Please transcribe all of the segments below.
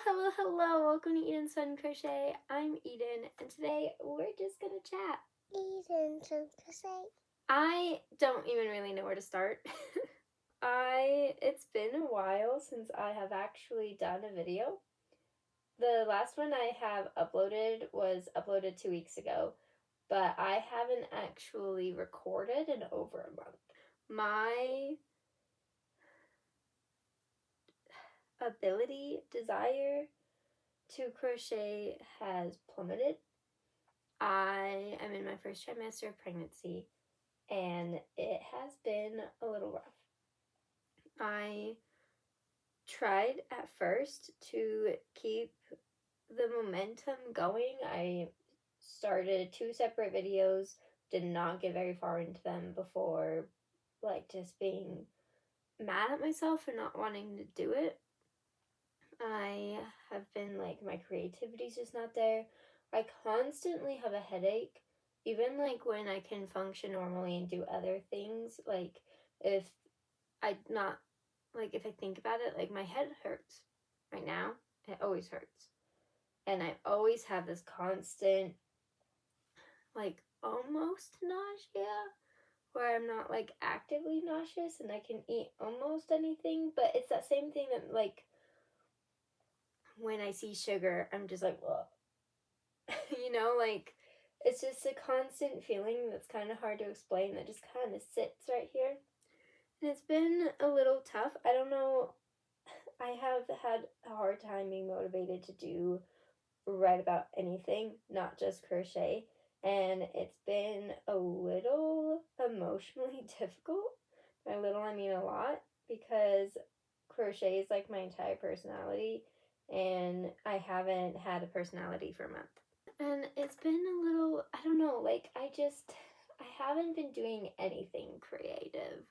Hello, welcome to edensfuncrochet. I'm Eden, and today we're just gonna chat. Edensfuncrochet. I don't even really know where to start. It's been a while since I have actually done a video. The last one I have uploaded was uploaded 2 weeks ago, but I haven't actually recorded in over a month. My desire to crochet has plummeted. I am in my first trimester of pregnancy, and it has been a little rough. I tried at first to keep the momentum going. I started 2 separate videos, did not get very far into them before, just being mad at myself for not wanting to do it. I have been, my creativity's just not there. I constantly have a headache, even, when I can function normally and do other things. If if I think about it, my head hurts right now. It always hurts. And I always have this constant, almost nausea, where I'm not, actively nauseous and I can eat almost anything. But it's that same thing that, when I see sugar, I'm just like, ugh. It's just a constant feeling that's kind of hard to explain that just kind of sits right here. And it's been a little tough. I don't know. I have had a hard time being motivated to write about anything, not just crochet. And it's been a little emotionally difficult. By little, I mean a lot, because crochet is my entire personality, and I haven't had a personality for a month. And it's been a little, I don't know, I haven't been doing anything creative.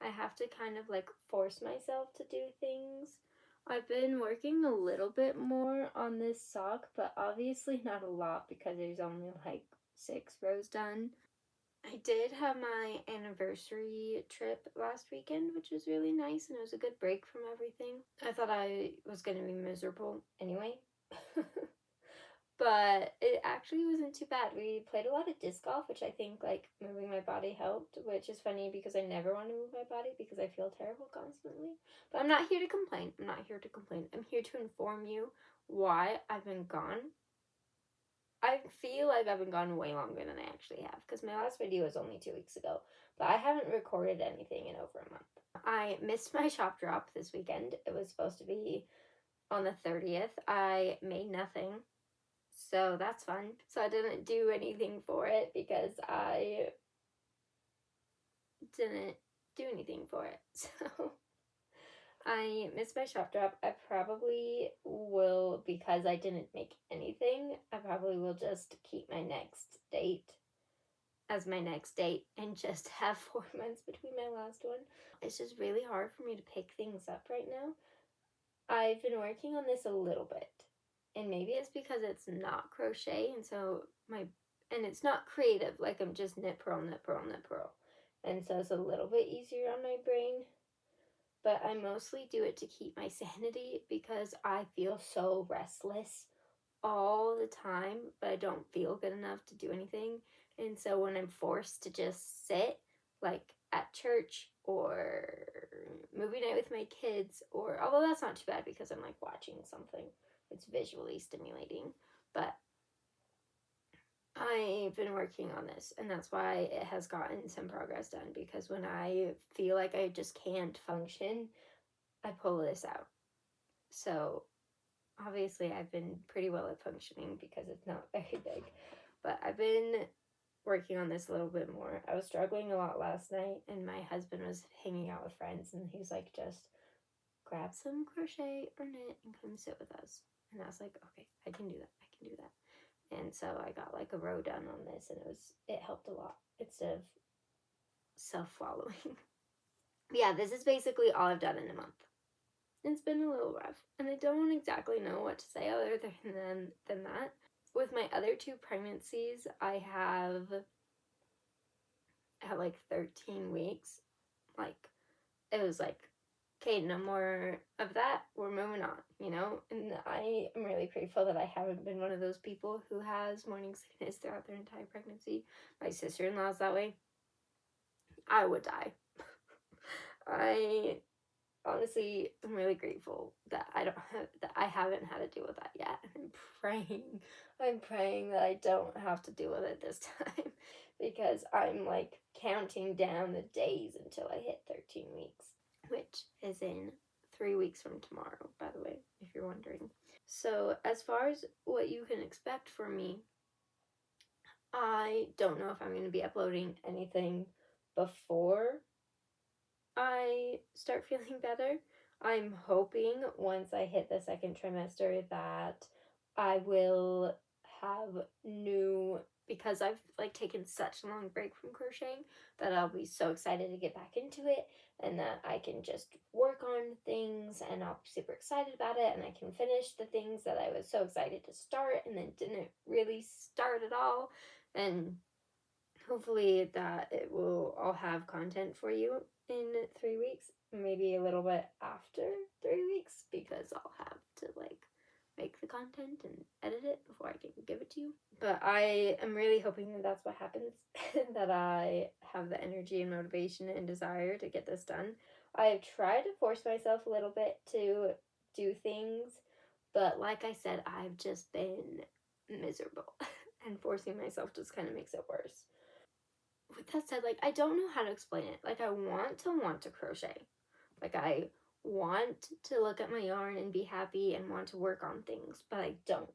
I have to kind of force myself to do things. I've been working a little bit more on this sock, but obviously not a lot because there's only 6 rows done. I did have my anniversary trip last weekend, which was really nice, and it was a good break from everything. I thought I was going to be miserable anyway. But it actually wasn't too bad. We played a lot of disc golf, which I think moving my body helped, which is funny because I never want to move my body because I feel terrible constantly. But I'm not here to complain. I'm here to inform you why I've been gone. I feel like I've been gone way longer than I actually have, because my last video was only 2 weeks ago, but I haven't recorded anything in over a month. I missed my shop drop this weekend. It was supposed to be on the 30th. I made nothing. So that's fun. So I didn't do anything for it because I didn't do anything for it. So I missed my shop drop. I probably will, because I didn't make anything, I probably will just keep my next date as my next date and just have 4 months between my last one. It's just really hard for me to pick things up right now. I've been working on this a little bit. And maybe it's because it's not crochet, and it's not creative, I'm just knit, purl, knit, purl, knit, purl. And so it's a little bit easier on my brain. But I mostly do it to keep my sanity because I feel so restless all the time, but I don't feel good enough to do anything. And so when I'm forced to just sit, at church or movie night with my kids, or although that's not too bad because I'm watching something, it's visually stimulating. But I've been working on this, and that's why it has gotten some progress done, because when I feel like I just can't function, I pull this out. So obviously I've been pretty well at functioning because it's not very big, but I've been working on this a little bit more. I was struggling a lot last night, and my husband was hanging out with friends, and he was like, just grab some crochet or knit and come sit with us. And I was like, okay, I can do that. And so I got a row done on this, and it helped a lot instead of self-following. Yeah, this is basically all I've done in a month. It's been a little rough, and I don't exactly know what to say other than that. With my other 2 pregnancies, I have at 13 weeks, it was okay, no more of that, we're moving on, you know? And I am really grateful that I haven't been one of those people who has morning sickness throughout their entire pregnancy. My sister-in-law's that way. I would die. I honestly am really grateful that I haven't had to deal with that yet. I'm praying that I don't have to deal with it this time, because I'm like counting down the days until I hit 13 weeks, which is in 3 weeks from tomorrow, by the way, if you're wondering. So as far as what you can expect from me, I don't know if I'm going to be uploading anything before I start feeling better. I'm hoping once I hit the second trimester that I will have new, because I've like taken such a long break from crocheting, that I'll be so excited to get back into it, and that I can just work on things and I'll be super excited about it, and I can finish the things that I was so excited to start and then didn't really start at all. And hopefully that it will all have content for you in 3 weeks, maybe a little bit after 3 weeks, because I'll have to like make the content and edit it before I can give it to you. But I am really hoping that that's what happens, that I have the energy and motivation and desire to get this done. I've tried to force myself a little bit to do things, but like I said, I've just been miserable and forcing myself just kind of makes it worse. With that said, like, I don't know how to explain it. Like, I want to crochet. Like, I want to look at my yarn and be happy and want to work on things, but I don't.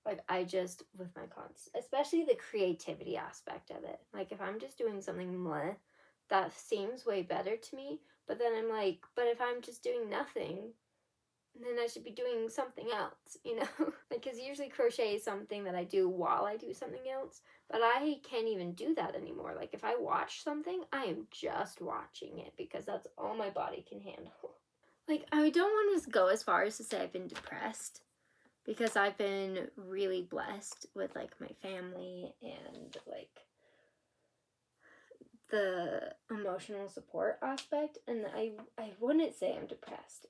Like, I just, with my cons, especially the creativity aspect of it. Like, if I'm just doing something bleh, that seems way better to me, but then I'm like, but if I'm just doing nothing, then I should be doing something else, you know? Because usually crochet is something that I do while I do something else, but I can't even do that anymore. Like, if I watch something, I am just watching it because that's all my body can handle. Like, I don't want to go as far as to say I've been depressed, because I've been really blessed with, like, my family and, like, the emotional support aspect, and I wouldn't say I'm depressed.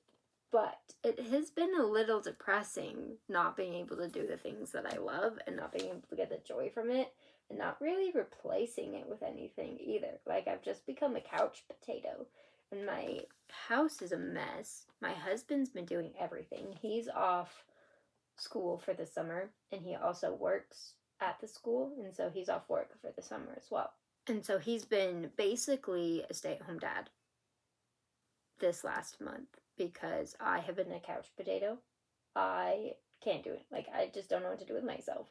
But it has been a little depressing not being able to do the things that I love and not being able to get the joy from it and not really replacing it with anything either. Like, I've just become a couch potato and my house is a mess. My husband's been doing everything. He's off school for the summer and he also works at the school, and so he's off work for the summer as well. And so he's been basically a stay-at-home dad this last month because I have been a couch potato. I can't do it. Like, I just don't know what to do with myself.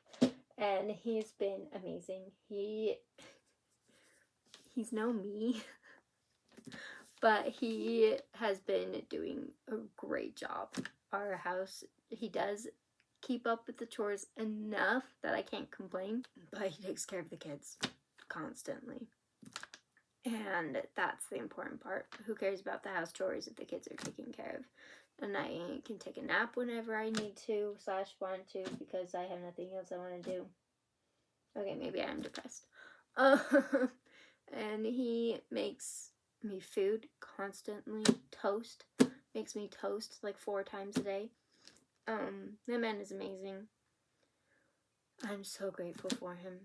And he's been amazing. He's no me, but he has been doing a great job. Our house, he does keep up with the chores enough that I can't complain, but he takes care of the kids constantly. And that's the important part. Who cares about the house chores if the kids are taken care of? And I can take a nap whenever I need to / want to, because I have nothing else I want to do. Okay, maybe I'm depressed. And he makes me food constantly. Toast. Makes me toast like 4 times a day. That man is amazing. I'm so grateful for him.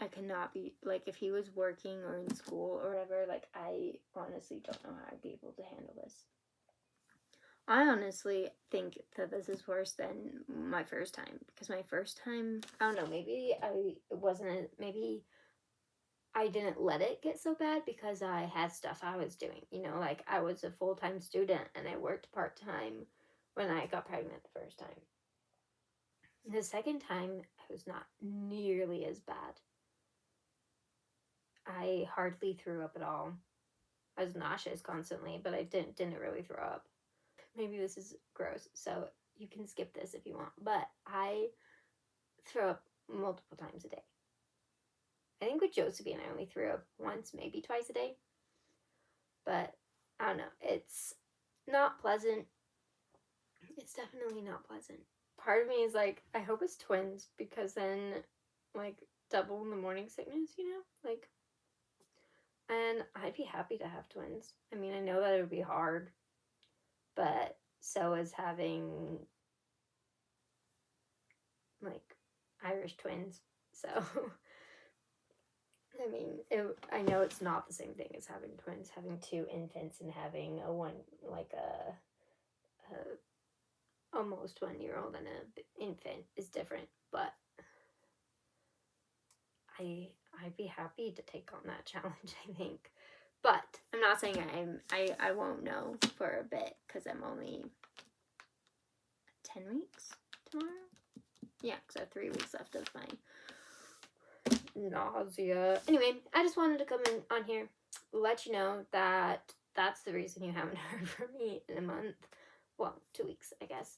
I cannot be, like, if he was working or in school or whatever, like, I honestly don't know how I'd be able to handle this. I honestly think that this is worse than my first time, because my first time, I don't know, maybe maybe I didn't let it get so bad because I had stuff I was doing, you know, like, I was a full-time student and I worked part-time when I got pregnant the first time. The second time, it was not nearly as bad. I hardly threw up at all. I was nauseous constantly, but I didn't really throw up. Maybe this is gross, so you can skip this if you want, but I throw up multiple times a day. I think with Josephine, I only threw up once, maybe twice a day, but I don't know. It's not pleasant. It's definitely not pleasant. Part of me is like, I hope it's twins, because then, like, double the morning sickness, you know? Like, And I'd be happy to have twins. I mean, I know that it would be hard, but so is having like Irish twins. So I mean, I know it's not the same thing as having twins. Having two infants and having a one, like a almost 1-year-old and an infant is different. But I'd be happy to take on that challenge, I think. But I'm not saying I won't know for a bit, because I'm only 10 weeks tomorrow. Yeah, because I have 3 weeks left of my nausea. Anyway, I just wanted to come in on here, let you know that that's the reason you haven't heard from me in a month. Well, 2 weeks, I guess.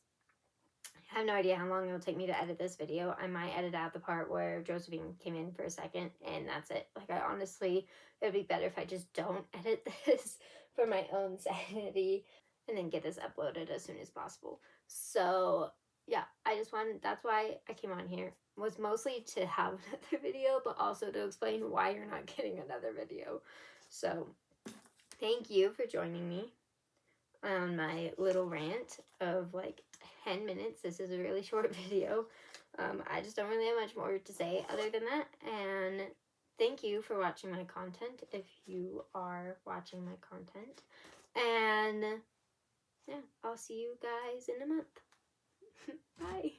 I have no idea how long it'll take me to edit this video. I might edit out the part where Josephine came in for a second, and that's it. Like, I honestly, it would be better if I just don't edit this for my own sanity, and then get this uploaded as soon as possible. So yeah, that's why I came on here, was mostly to have another video, but also to explain why you're not getting another video. So thank you for joining me on my little rant of like 10 minutes. This is a really short video. I just don't really have much more to say other than that. And thank you for watching my content, if you are watching my content. And yeah, I'll see you guys in a month. Bye.